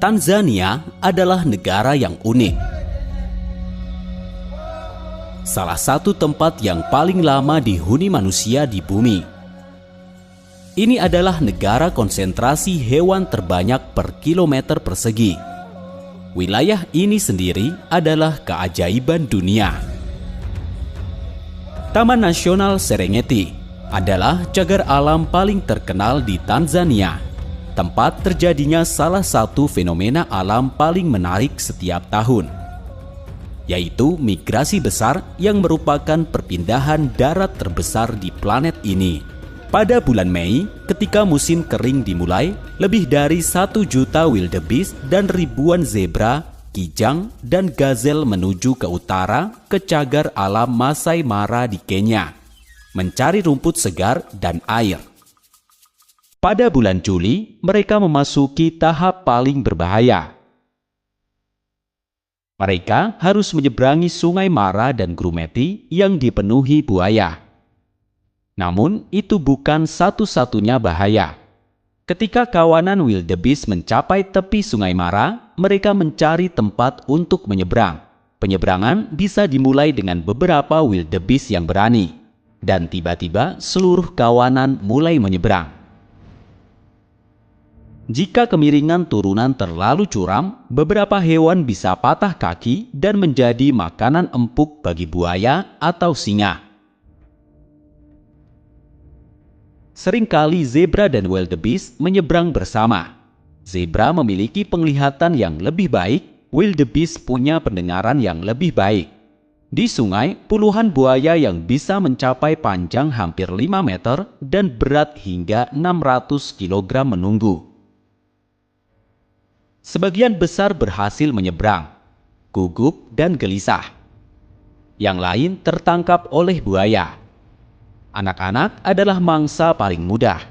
Tanzania adalah negara yang unik. Salah satu tempat yang paling lama dihuni manusia di bumi. Ini adalah negara konsentrasi hewan terbanyak per kilometer persegi. Wilayah ini sendiri adalah keajaiban dunia. Taman Nasional Serengeti adalah cagar alam paling terkenal di Tanzania. Tempat terjadinya salah satu fenomena alam paling menarik setiap tahun, yaitu migrasi besar yang merupakan perpindahan darat terbesar di planet ini. Pada bulan Mei, ketika musim kering dimulai, lebih dari 1 juta wildebeest dan ribuan zebra, kijang, dan gazelle menuju ke utara ke cagar alam Masai Mara di Kenya, mencari rumput segar dan air. Pada bulan Juli, mereka memasuki tahap paling berbahaya. Mereka harus menyeberangi Sungai Mara dan Grumeti yang dipenuhi buaya. Namun, itu bukan satu-satunya bahaya. Ketika kawanan wildebeest mencapai tepi Sungai Mara, mereka mencari tempat untuk menyeberang. Penyeberangan bisa dimulai dengan beberapa wildebeest yang berani, dan tiba-tiba seluruh kawanan mulai menyeberang. Jika kemiringan turunan terlalu curam, beberapa hewan bisa patah kaki dan menjadi makanan empuk bagi buaya atau singa. Seringkali zebra dan wildebeest menyeberang bersama. Zebra memiliki penglihatan yang lebih baik, wildebeest punya pendengaran yang lebih baik. Di sungai, puluhan buaya yang bisa mencapai panjang hampir 5 meter dan berat hingga 600 kg menunggu. Sebagian besar berhasil menyeberang, gugup dan gelisah. Yang lain tertangkap oleh buaya. Anak-anak adalah mangsa paling mudah.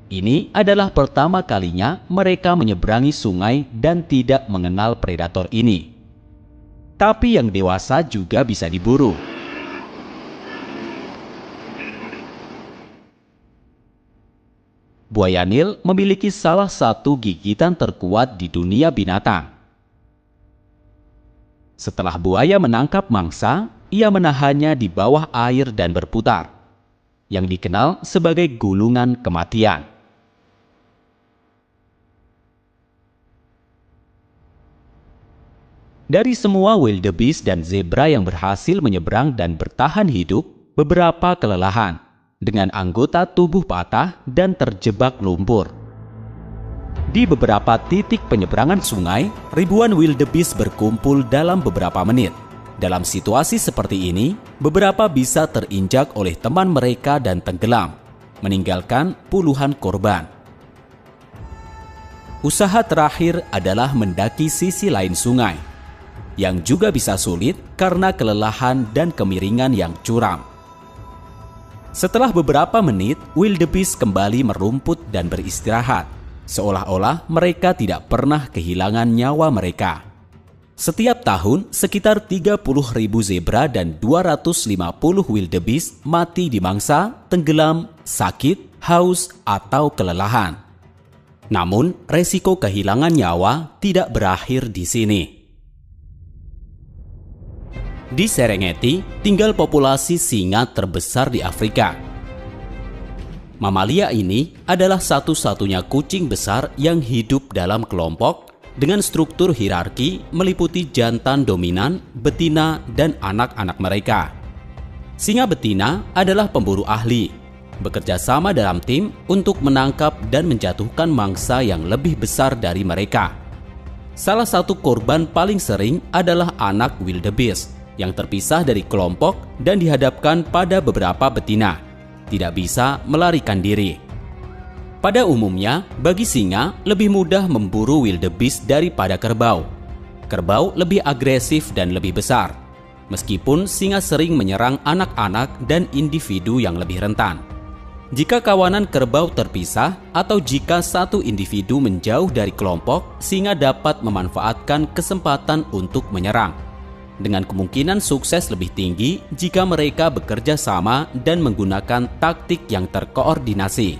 Ini adalah pertama kalinya mereka menyeberangi sungai dan tidak mengenal predator ini. Tapi yang dewasa juga bisa diburu. Buaya Nil memiliki salah satu gigitan terkuat di dunia binatang. Setelah buaya menangkap mangsa, ia menahannya di bawah air dan berputar, yang dikenal sebagai gulungan kematian. Dari semua wildebeest dan zebra yang berhasil menyeberang dan bertahan hidup, beberapa kelelahan, dengan anggota tubuh patah dan terjebak lumpur. Di beberapa titik penyeberangan sungai, ribuan wildebeest berkumpul dalam beberapa menit. Dalam situasi seperti ini, beberapa bisa terinjak oleh teman mereka dan tenggelam, meninggalkan puluhan korban. Usaha terakhir adalah mendaki sisi lain sungai, yang juga bisa sulit karena kelelahan dan kemiringan yang curam. Setelah beberapa menit, wildebeest kembali merumput dan beristirahat, seolah-olah mereka tidak pernah kehilangan nyawa mereka. Setiap tahun, sekitar 30.000 zebra dan 250 wildebeest mati di mangsa, tenggelam, sakit, haus, atau kelelahan. Namun, resiko kehilangan nyawa tidak berakhir di sini. Di Serengeti, tinggal populasi singa terbesar di Afrika. Mamalia ini adalah satu-satunya kucing besar yang hidup dalam kelompok dengan struktur hierarki meliputi jantan dominan, betina, dan anak-anak mereka. Singa betina adalah pemburu ahli, bekerja sama dalam tim untuk menangkap dan menjatuhkan mangsa yang lebih besar dari mereka. Salah satu korban paling sering adalah anak wildebeest yang terpisah dari kelompok dan dihadapkan pada beberapa betina, tidak bisa melarikan diri. Pada umumnya, bagi singa lebih mudah memburu wildebeest daripada kerbau. Kerbau lebih agresif dan lebih besar, meskipun singa sering menyerang anak-anak dan individu yang lebih rentan. Jika kawanan kerbau terpisah atau jika satu individu menjauh dari kelompok, singa dapat memanfaatkan kesempatan untuk menyerang, dengan kemungkinan sukses lebih tinggi jika mereka bekerja sama dan menggunakan taktik yang terkoordinasi.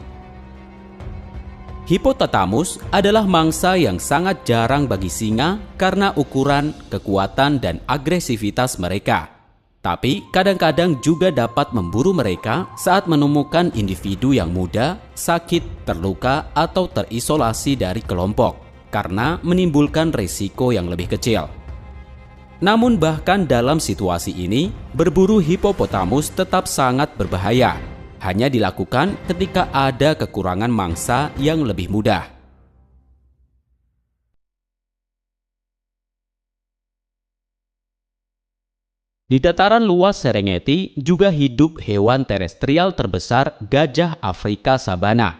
Hippopotamus adalah mangsa yang sangat jarang bagi singa karena ukuran, kekuatan, dan agresivitas mereka. Tapi kadang-kadang juga dapat memburu mereka saat menemukan individu yang muda, sakit, terluka, atau terisolasi dari kelompok karena menimbulkan risiko yang lebih kecil. Namun bahkan dalam situasi ini, berburu hippopotamus tetap sangat berbahaya. Hanya dilakukan ketika ada kekurangan mangsa yang lebih mudah. Di dataran luas Serengeti juga hidup hewan terestrial terbesar gajah Afrika sabana.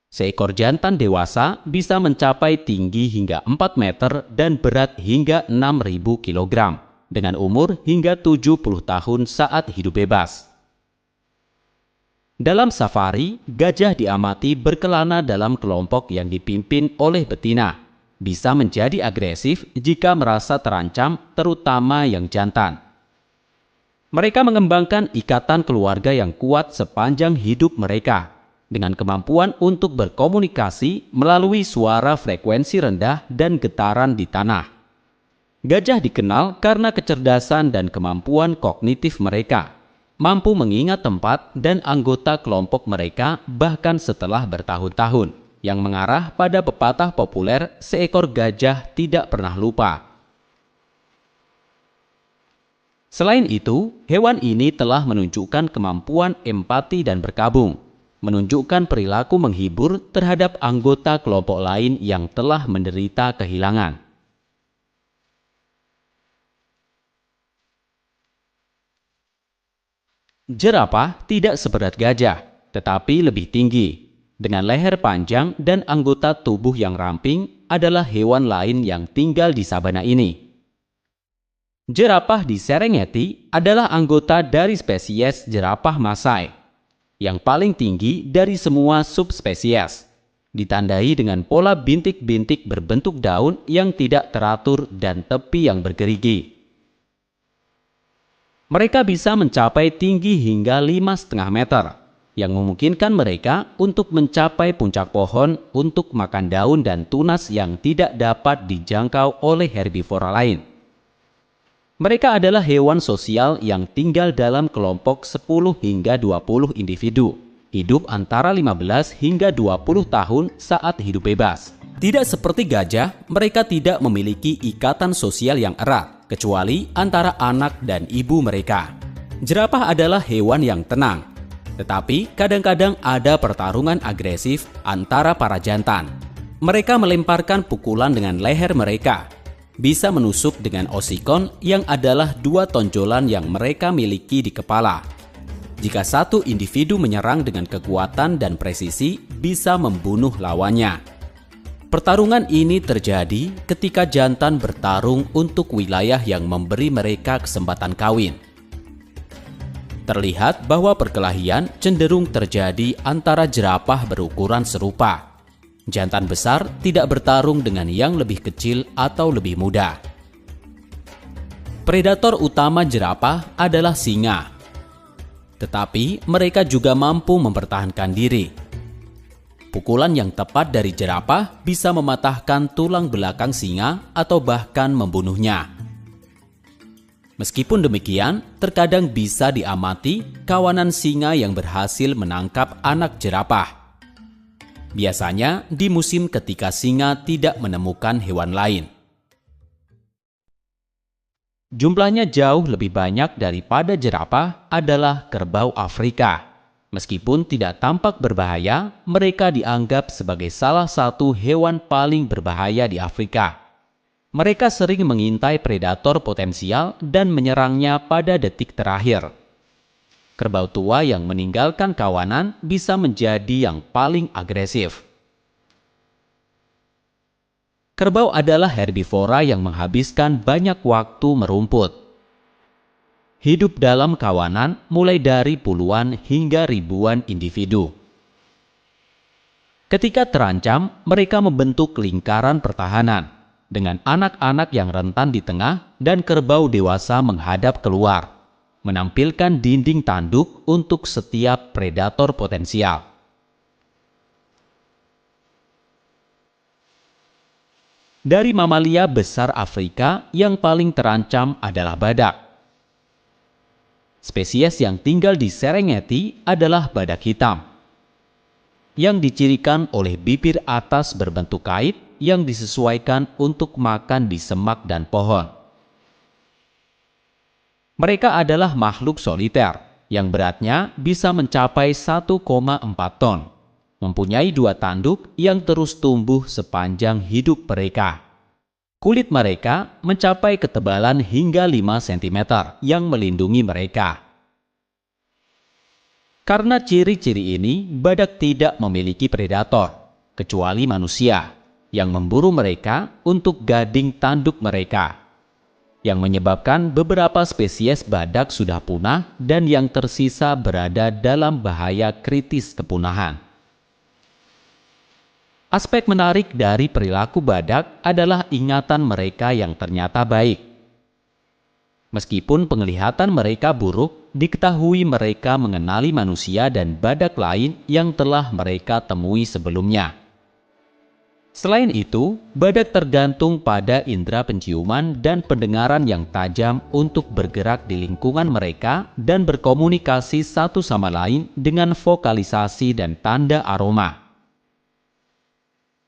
Seekor jantan dewasa bisa mencapai tinggi hingga 4 meter dan berat hingga 6.000 kg. Dengan umur hingga 70 tahun saat hidup bebas. Dalam safari, gajah diamati berkelana dalam kelompok yang dipimpin oleh betina. Bisa menjadi agresif jika merasa terancam, terutama yang jantan. Mereka mengembangkan ikatan keluarga yang kuat sepanjang hidup mereka, dengan kemampuan untuk berkomunikasi melalui suara frekuensi rendah dan getaran di tanah. Gajah dikenal karena kecerdasan dan kemampuan kognitif mereka, mampu mengingat tempat dan anggota kelompok mereka bahkan setelah bertahun-tahun, yang mengarah pada pepatah populer seekor gajah tidak pernah lupa. Selain itu, hewan ini telah menunjukkan kemampuan empati dan berkabung, menunjukkan perilaku menghibur terhadap anggota kelompok lain yang telah menderita kehilangan. Jerapah tidak seberat gajah, tetapi lebih tinggi. Dengan leher panjang dan anggota tubuh yang ramping adalah hewan lain yang tinggal di sabana ini. Jerapah di Serengeti adalah anggota dari spesies jerapah Masai, yang paling tinggi dari semua subspesies, ditandai dengan pola bintik-bintik berbentuk daun yang tidak teratur dan tepi yang bergerigi. Mereka bisa mencapai tinggi hingga 5,5 meter, yang memungkinkan mereka untuk mencapai puncak pohon untuk makan daun dan tunas yang tidak dapat dijangkau oleh herbivora lain. Mereka adalah hewan sosial yang tinggal dalam kelompok 10 hingga 20 individu, hidup antara 15 hingga 20 tahun saat hidup bebas. Tidak seperti gajah, mereka tidak memiliki ikatan sosial yang erat, kecuali antara anak dan ibu mereka. Jerapah adalah hewan yang tenang, tetapi kadang-kadang ada pertarungan agresif antara para jantan. Mereka melemparkan pukulan dengan leher mereka, bisa menusuk dengan osikon yang adalah dua tonjolan yang mereka miliki di kepala. Jika satu individu menyerang dengan kekuatan dan presisi, bisa membunuh lawannya. Pertarungan ini terjadi ketika jantan bertarung untuk wilayah yang memberi mereka kesempatan kawin. Terlihat bahwa perkelahian cenderung terjadi antara jerapah berukuran serupa. Jantan besar tidak bertarung dengan yang lebih kecil atau lebih muda. Predator utama jerapah adalah singa. Tetapi mereka juga mampu mempertahankan diri. Pukulan yang tepat dari jerapah bisa mematahkan tulang belakang singa atau bahkan membunuhnya. Meskipun demikian, terkadang bisa diamati kawanan singa yang berhasil menangkap anak jerapah. Biasanya di musim ketika singa tidak menemukan hewan lain. Jumlahnya jauh lebih banyak daripada jerapah adalah kerbau Afrika. Meskipun tidak tampak berbahaya, mereka dianggap sebagai salah satu hewan paling berbahaya di Afrika. Mereka sering mengintai predator potensial dan menyerangnya pada detik terakhir. Kerbau tua yang meninggalkan kawanan bisa menjadi yang paling agresif. Kerbau adalah herbivora yang menghabiskan banyak waktu merumput. Hidup dalam kawanan mulai dari puluhan hingga ribuan individu. Ketika terancam, mereka membentuk lingkaran pertahanan dengan anak-anak yang rentan di tengah dan kerbau dewasa menghadap keluar. menampilkan dinding tanduk untuk setiap predator potensial. Dari mamalia besar Afrika, yang paling terancam adalah badak. Spesies yang tinggal di Serengeti adalah badak hitam, yang dicirikan oleh bibir atas berbentuk kait yang disesuaikan untuk makan di semak dan pohon. Mereka adalah makhluk soliter yang beratnya bisa mencapai 1,4 ton, mempunyai 2 tanduk yang terus tumbuh sepanjang hidup mereka. Kulit mereka mencapai ketebalan hingga 5 cm yang melindungi mereka. Karena ciri-ciri ini, badak tidak memiliki predator, kecuali manusia, yang memburu mereka untuk gading tanduk mereka, yang menyebabkan beberapa spesies badak sudah punah dan yang tersisa berada dalam bahaya kritis kepunahan. Aspek menarik dari perilaku badak adalah ingatan mereka yang ternyata baik. Meskipun penglihatan mereka buruk, diketahui mereka mengenali manusia dan badak lain yang telah mereka temui sebelumnya. Selain itu, badak tergantung pada indera penciuman dan pendengaran yang tajam untuk bergerak di lingkungan mereka dan berkomunikasi satu sama lain dengan vokalisasi dan tanda aroma.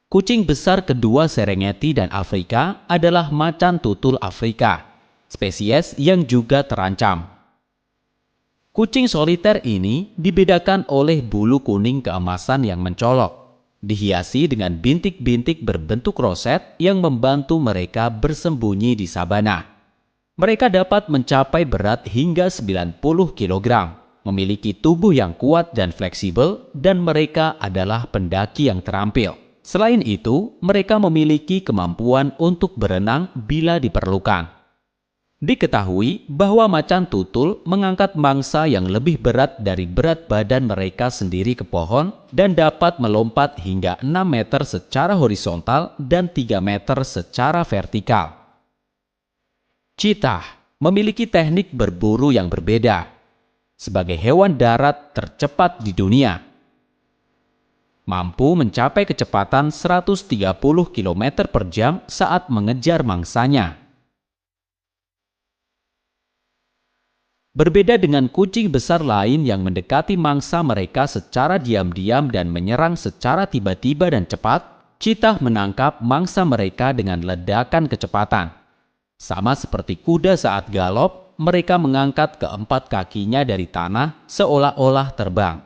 Kucing besar kedua Serengeti dan Afrika adalah macan tutul Afrika, spesies yang juga terancam. Kucing soliter ini dibedakan oleh bulu kuning keemasan yang mencolok, dihiasi dengan bintik-bintik berbentuk roset yang membantu mereka bersembunyi di sabana. Mereka dapat mencapai berat hingga 90 kg, memiliki tubuh yang kuat dan fleksibel, dan mereka adalah pendaki yang terampil. Selain itu, mereka memiliki kemampuan untuk berenang bila diperlukan. Diketahui bahwa macan tutul mengangkat mangsa yang lebih berat dari berat badan mereka sendiri ke pohon dan dapat melompat hingga 6 meter secara horizontal dan 3 meter secara vertikal. Cheetah memiliki teknik berburu yang berbeda. Sebagai hewan darat tercepat di dunia, mampu mencapai kecepatan 130 km per jam saat mengejar mangsanya. Berbeda dengan kucing besar lain yang mendekati mangsa mereka secara diam-diam dan menyerang secara tiba-tiba dan cepat, cheetah menangkap mangsa mereka dengan ledakan kecepatan. Sama seperti kuda saat galop, mereka mengangkat keempat kakinya dari tanah seolah-olah terbang.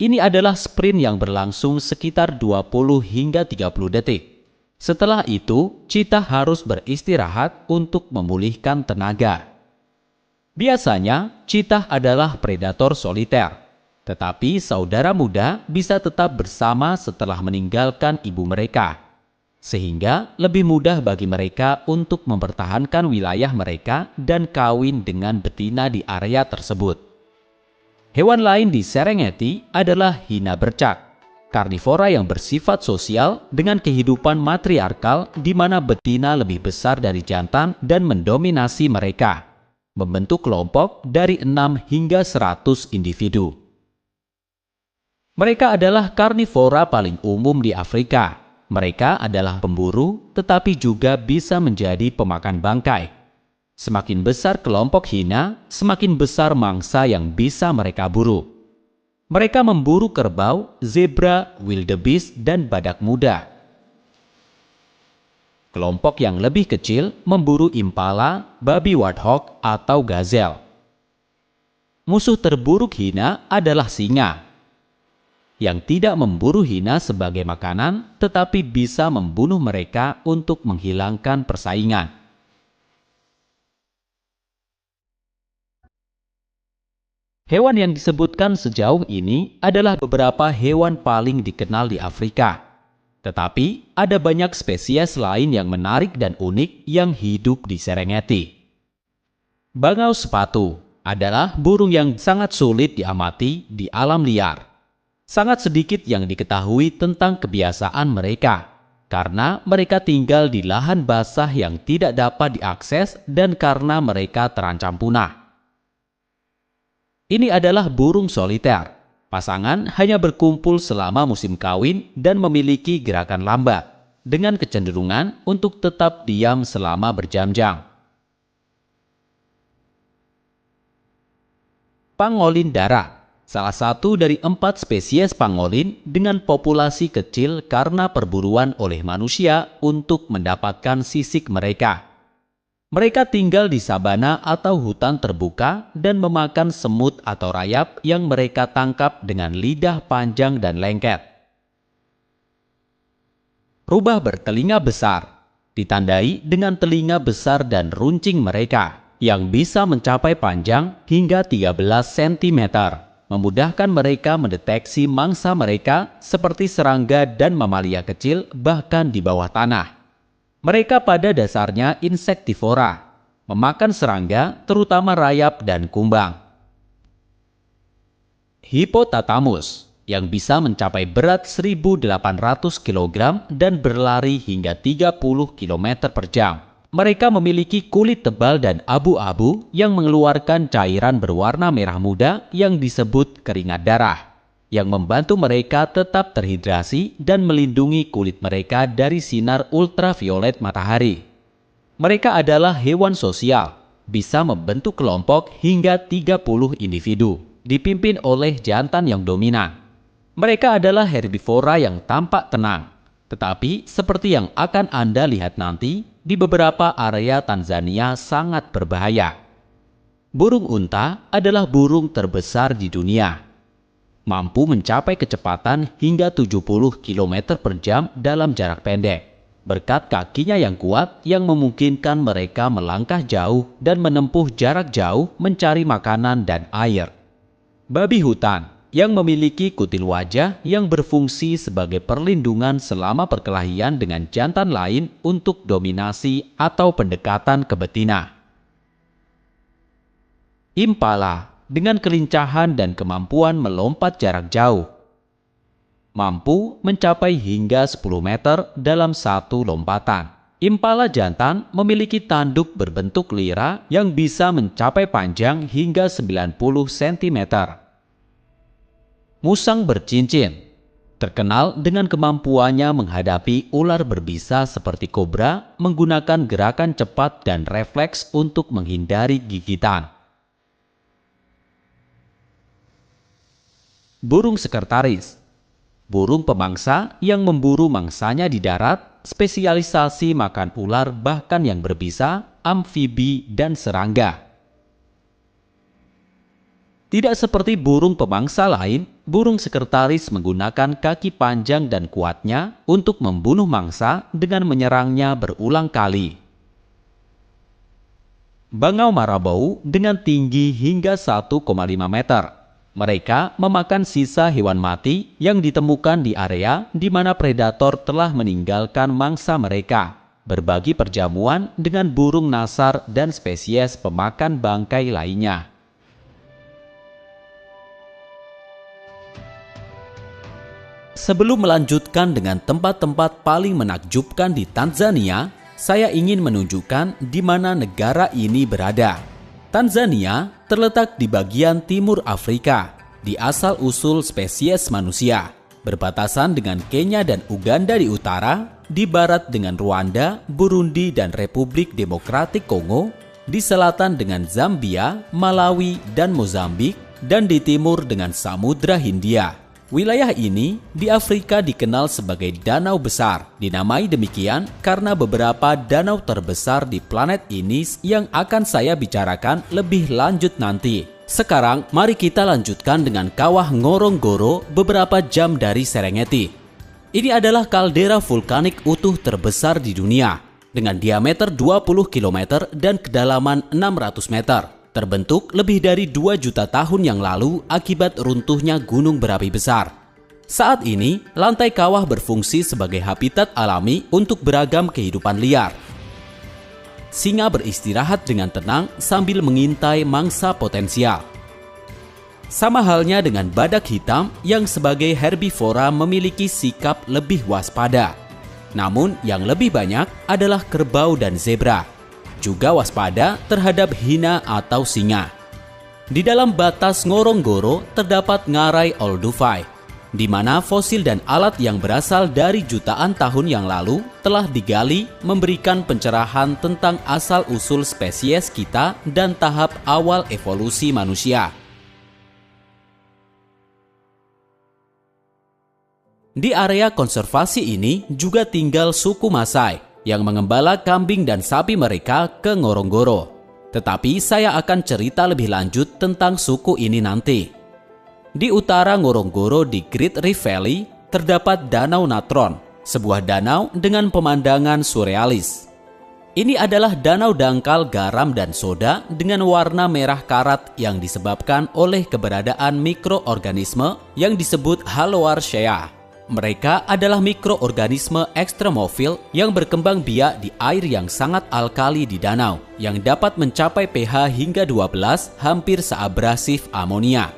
Ini adalah sprint yang berlangsung sekitar 20 hingga 30 detik. Setelah itu, cheetah harus beristirahat untuk memulihkan tenaga. Biasanya, cheetah adalah predator soliter, tetapi saudara muda bisa tetap bersama setelah meninggalkan ibu mereka, sehingga lebih mudah bagi mereka untuk mempertahankan wilayah mereka dan kawin dengan betina di area tersebut. Hewan lain di Serengeti adalah hina bercak, karnivora yang bersifat sosial dengan kehidupan matriarkal di mana betina lebih besar dari jantan dan mendominasi mereka, membentuk kelompok dari 6 hingga 100 individu. Mereka adalah karnivora paling umum di Afrika. Mereka adalah pemburu, tetapi juga bisa menjadi pemakan bangkai. Semakin besar kelompok hina, semakin besar mangsa yang bisa mereka buru. Mereka memburu kerbau, zebra, wildebeest, dan badak muda. Kelompok yang lebih kecil memburu impala, babi warthog, atau gazelle. Musuh terburuk hina adalah singa, yang tidak memburu hina sebagai makanan, tetapi bisa membunuh mereka untuk menghilangkan persaingan. Hewan yang disebutkan sejauh ini adalah beberapa hewan paling dikenal di Afrika. Tetapi ada banyak spesies lain yang menarik dan unik yang hidup di Serengeti. Bangau sepatu adalah burung yang sangat sulit diamati di alam liar. Sangat sedikit yang diketahui tentang kebiasaan mereka, karena mereka tinggal di lahan basah yang tidak dapat diakses dan karena mereka terancam punah. Ini adalah burung soliter. Pasangan hanya berkumpul selama musim kawin dan memiliki gerakan lambat, dengan kecenderungan untuk tetap diam selama berjam-jam. Pangolin darat, salah satu dari 4 spesies pangolin dengan populasi kecil karena perburuan oleh manusia untuk mendapatkan sisik mereka. Mereka tinggal di sabana atau hutan terbuka dan memakan semut atau rayap yang mereka tangkap dengan lidah panjang dan lengket. Rubah bertelinga besar, ditandai dengan telinga besar dan runcing mereka yang bisa mencapai panjang hingga 13 cm, memudahkan mereka mendeteksi mangsa mereka seperti serangga dan mamalia kecil bahkan di bawah tanah. Mereka pada dasarnya insektivora, memakan serangga terutama rayap dan kumbang. Hippopotamus yang bisa mencapai berat 1.800 kg dan berlari hingga 30 km per jam. Mereka memiliki kulit tebal dan abu-abu yang mengeluarkan cairan berwarna merah muda yang disebut keringat darah, yang membantu mereka tetap terhidrasi dan melindungi kulit mereka dari sinar ultraviolet matahari. Mereka adalah hewan sosial, bisa membentuk kelompok hingga 30 individu, dipimpin oleh jantan yang dominan. Mereka adalah herbivora yang tampak tenang, tetapi seperti yang akan Anda lihat nanti, di beberapa area Tanzania sangat berbahaya. Burung unta adalah burung terbesar di dunia. Mampu mencapai kecepatan hingga 70 km per jam dalam jarak pendek, berkat kakinya yang kuat yang memungkinkan mereka melangkah jauh dan menempuh jarak jauh mencari makanan dan air. Babi hutan yang memiliki kutil wajah yang berfungsi sebagai perlindungan selama perkelahian dengan jantan lain untuk dominasi atau pendekatan ke betina. Impala dengan kelincahan dan kemampuan melompat jarak jauh, mampu mencapai hingga 10 meter dalam satu lompatan. Impala jantan memiliki tanduk berbentuk lira yang bisa mencapai panjang hingga 90 cm. Musang bercincin terkenal dengan kemampuannya menghadapi ular berbisa seperti kobra menggunakan gerakan cepat dan refleks untuk menghindari gigitan. Burung sekretaris, burung pemangsa yang memburu mangsanya di darat, spesialisasi makan ular bahkan yang berbisa, amfibi, dan serangga. Tidak seperti burung pemangsa lain, burung sekretaris menggunakan kaki panjang dan kuatnya untuk membunuh mangsa dengan menyerangnya berulang kali. Bangau marabou dengan tinggi hingga 1,5 meter. Mereka memakan sisa hewan mati yang ditemukan di area di mana predator telah meninggalkan mangsa mereka, berbagi perjamuan dengan burung nasar dan spesies pemakan bangkai lainnya. Sebelum melanjutkan dengan tempat-tempat paling menakjubkan di Tanzania, saya ingin menunjukkan di mana negara ini berada. Tanzania terletak di bagian timur Afrika, di asal-usul spesies manusia, berbatasan dengan Kenya dan Uganda di utara, di barat dengan Rwanda, Burundi, dan Republik Demokratik Kongo, di selatan dengan Zambia, Malawi, dan Mozambik, dan di timur dengan Samudra Hindia. Wilayah ini di Afrika dikenal sebagai danau besar, dinamai demikian karena beberapa danau terbesar di planet ini yang akan saya bicarakan lebih lanjut nanti. Sekarang mari kita lanjutkan dengan kawah Ngorongoro beberapa jam dari Serengeti. Ini adalah kaldera vulkanik utuh terbesar di dunia, dengan diameter 20 km dan kedalaman 600 meter. Terbentuk lebih dari 2 juta tahun yang lalu akibat runtuhnya gunung berapi besar. Saat ini, lantai kawah berfungsi sebagai habitat alami untuk beragam kehidupan liar. Singa beristirahat dengan tenang sambil mengintai mangsa potensial. Sama halnya dengan badak hitam yang sebagai herbivora memiliki sikap lebih waspada. Namun yang lebih banyak adalah kerbau dan zebra. Juga waspada terhadap hina atau singa. Di dalam batas Ngorongoro terdapat Ngarai Olduvai, di mana fosil dan alat yang berasal dari jutaan tahun yang lalu telah digali memberikan pencerahan tentang asal-usul spesies kita dan tahap awal evolusi manusia. Di area konservasi ini juga tinggal suku Masai yang mengembala kambing dan sapi mereka ke Ngorongoro. Tetapi saya akan cerita lebih lanjut tentang suku ini nanti. Di utara Ngorongoro di Great Rift Valley terdapat Danau Natron, sebuah danau dengan pemandangan surrealis. Ini adalah danau dangkal garam dan soda dengan warna merah karat yang disebabkan oleh keberadaan mikroorganisme yang disebut Haloarchaea. Mereka adalah mikroorganisme ekstremofil yang berkembang biak di air yang sangat alkali di danau, yang dapat mencapai pH hingga 12 hampir seabrasif amonia.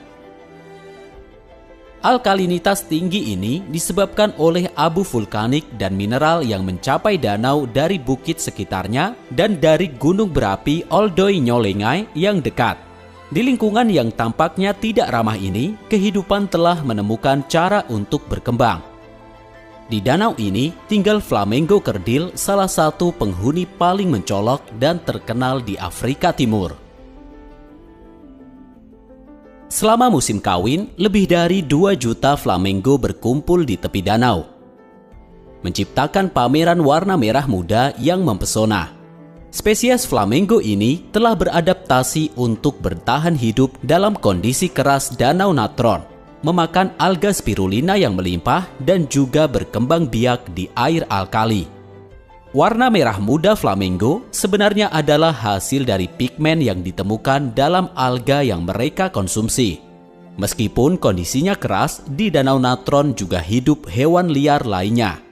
Alkalinitas tinggi ini disebabkan oleh abu vulkanik dan mineral yang mencapai danau dari bukit sekitarnya dan dari gunung berapi Oldoi Nyolengai yang dekat. Di lingkungan yang tampaknya tidak ramah ini, kehidupan telah menemukan cara untuk berkembang. Di danau ini tinggal flamingo kerdil, salah satu penghuni paling mencolok dan terkenal di Afrika Timur. Selama musim kawin, lebih dari 2 juta flamingo berkumpul di tepi danau, menciptakan pameran warna merah muda yang mempesona. Spesies flamingo ini telah beradaptasi untuk bertahan hidup dalam kondisi keras Danau Natron, memakan alga spirulina yang melimpah dan juga berkembang biak di air alkali. Warna merah muda flamingo sebenarnya adalah hasil dari pigmen yang ditemukan dalam alga yang mereka konsumsi. Meskipun kondisinya keras, di Danau Natron juga hidup hewan liar lainnya,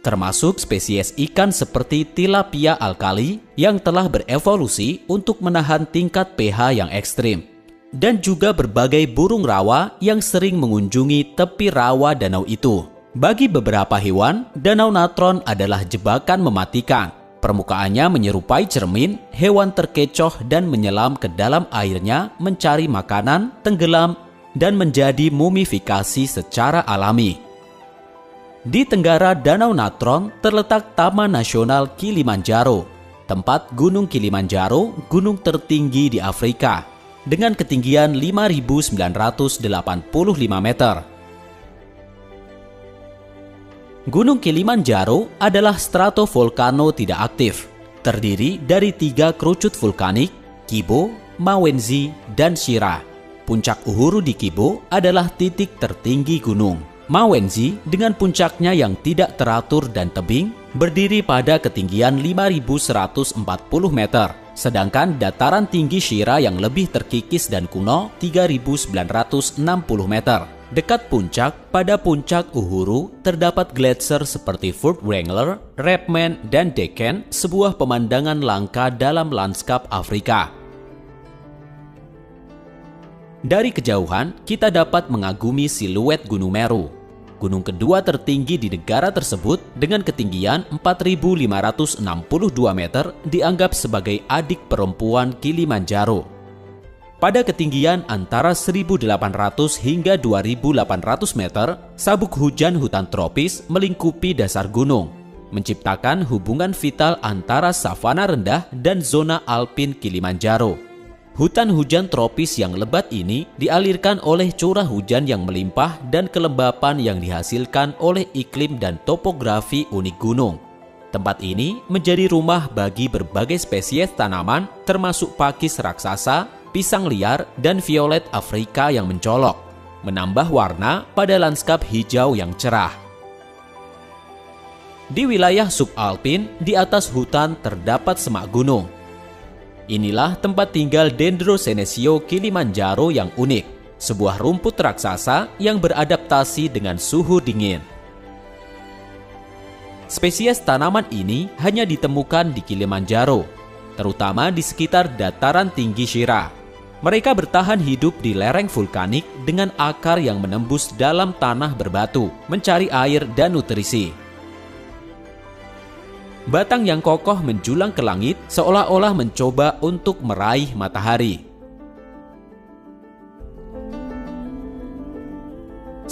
termasuk spesies ikan seperti tilapia alkali yang telah berevolusi untuk menahan tingkat pH yang ekstrim, dan juga berbagai burung rawa yang sering mengunjungi tepi rawa danau itu. Bagi beberapa hewan, Danau Natron adalah jebakan mematikan. Permukaannya menyerupai cermin, hewan terkecoh dan menyelam ke dalam airnya mencari makanan, tenggelam, dan menjadi mumifikasi secara alami. Di tenggara Danau Natron terletak Taman Nasional Kilimanjaro, tempat Gunung Kilimanjaro, gunung tertinggi di Afrika, dengan ketinggian 5.985 meter. Gunung Kilimanjaro adalah stratovolcano tidak aktif, terdiri dari 3 kerucut vulkanik, Kibo, Mawenzi, dan Shira. Puncak Uhuru di Kibo adalah titik tertinggi gunung. Mawenzi dengan puncaknya yang tidak teratur dan tebing berdiri pada ketinggian 5.140 meter, sedangkan dataran tinggi Shira yang lebih terkikis dan kuno 3.960 meter. Dekat puncak, pada puncak Uhuru terdapat gletser seperti Furtwängler, Rebman, dan Deken, sebuah pemandangan langka dalam lanskap Afrika. Dari kejauhan, kita dapat mengagumi siluet Gunung Meru, gunung kedua tertinggi di negara tersebut dengan ketinggian 4.562 meter, dianggap sebagai adik perempuan Kilimanjaro. Pada ketinggian antara 1.800 hingga 2.800 meter, sabuk hujan hutan tropis melingkupi dasar gunung, menciptakan hubungan vital antara savana rendah dan zona alpin Kilimanjaro. Hutan hujan tropis yang lebat ini dialirkan oleh curah hujan yang melimpah dan kelembapan yang dihasilkan oleh iklim dan topografi unik gunung. Tempat ini menjadi rumah bagi berbagai spesies tanaman termasuk pakis raksasa, pisang liar, dan violet Afrika yang mencolok, menambah warna pada lanskap hijau yang cerah. Di wilayah subalpin, di atas hutan terdapat semak gunung. Inilah tempat tinggal Dendrosenecio Kilimanjaro yang unik, sebuah rumput raksasa yang beradaptasi dengan suhu dingin. Spesies tanaman ini hanya ditemukan di Kilimanjaro, terutama di sekitar dataran tinggi Shira. Mereka bertahan hidup di lereng vulkanik dengan akar yang menembus dalam tanah berbatu, mencari air dan nutrisi. Batang yang kokoh menjulang ke langit seolah-olah mencoba untuk meraih matahari.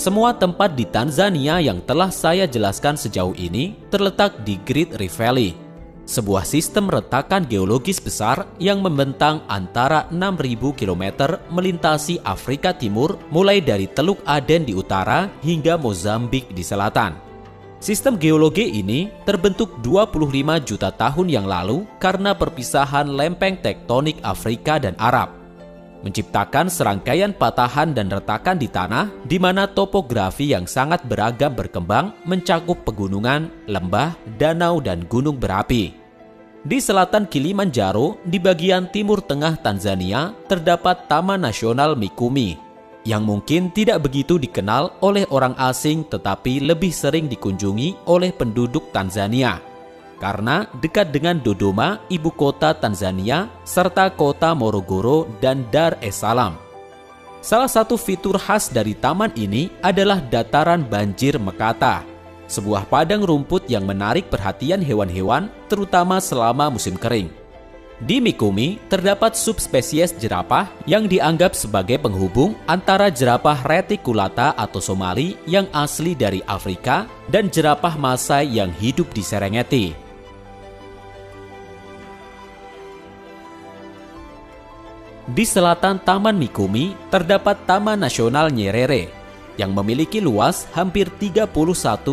Semua tempat di Tanzania yang telah saya jelaskan sejauh ini terletak di Great Rift Valley, sebuah sistem retakan geologis besar yang membentang antara 6.000 km melintasi Afrika Timur mulai dari Teluk Aden di utara hingga Mozambik di selatan. Sistem geologi ini terbentuk 25 juta tahun yang lalu karena perpisahan lempeng tektonik Afrika dan Arab, menciptakan serangkaian patahan dan retakan di tanah di mana topografi yang sangat beragam berkembang mencakup pegunungan, lembah, danau, dan gunung berapi. Di selatan Kilimanjaro, di bagian timur tengah Tanzania, terdapat Taman Nasional Mikumi, yang mungkin tidak begitu dikenal oleh orang asing tetapi lebih sering dikunjungi oleh penduduk Tanzania karena dekat dengan Dodoma, ibu kota Tanzania, serta kota Morogoro dan Dar es Salaam. Salah satu fitur khas dari taman ini adalah dataran banjir Mekata, sebuah padang rumput yang menarik perhatian hewan-hewan, terutama selama musim kering. Di Mikumi, terdapat subspesies jerapah yang dianggap sebagai penghubung antara jerapah reticulata atau Somali yang asli dari Afrika dan jerapah Masai yang hidup di Serengeti. Di selatan Taman Mikumi terdapat Taman Nasional Nyerere yang memiliki luas hampir 31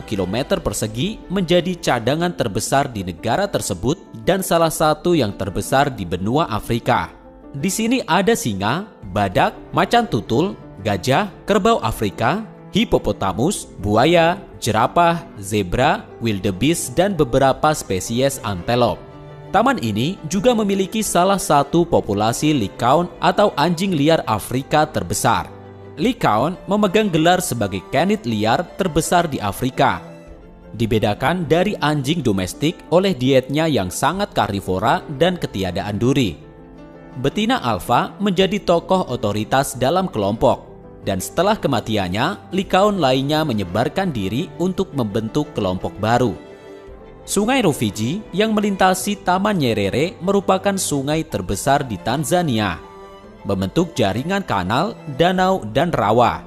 km persegi, menjadi cadangan terbesar di negara tersebut dan salah satu yang terbesar di benua Afrika. Di sini ada singa, badak, macan tutul, gajah, kerbau Afrika, hipopotamus, buaya, jerapah, zebra, wildebeest, dan beberapa spesies antelop. Taman ini juga memiliki salah satu populasi likaun atau anjing liar Afrika terbesar. Likaun memegang gelar sebagai canid liar terbesar di Afrika. Dibedakan dari anjing domestik oleh dietnya yang sangat karnivora dan ketiadaan duri. Betina alfa menjadi tokoh otoritas dalam kelompok, dan setelah kematiannya, likaun lainnya menyebarkan diri untuk membentuk kelompok baru. Sungai Rufiji yang melintasi Taman Nyerere merupakan sungai terbesar di Tanzania, membentuk jaringan kanal, danau, dan rawa.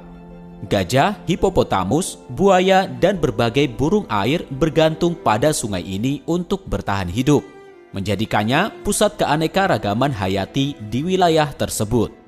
Gajah, hipopotamus, buaya, dan berbagai burung air bergantung pada sungai ini untuk bertahan hidup, menjadikannya pusat keanekaragaman hayati di wilayah tersebut.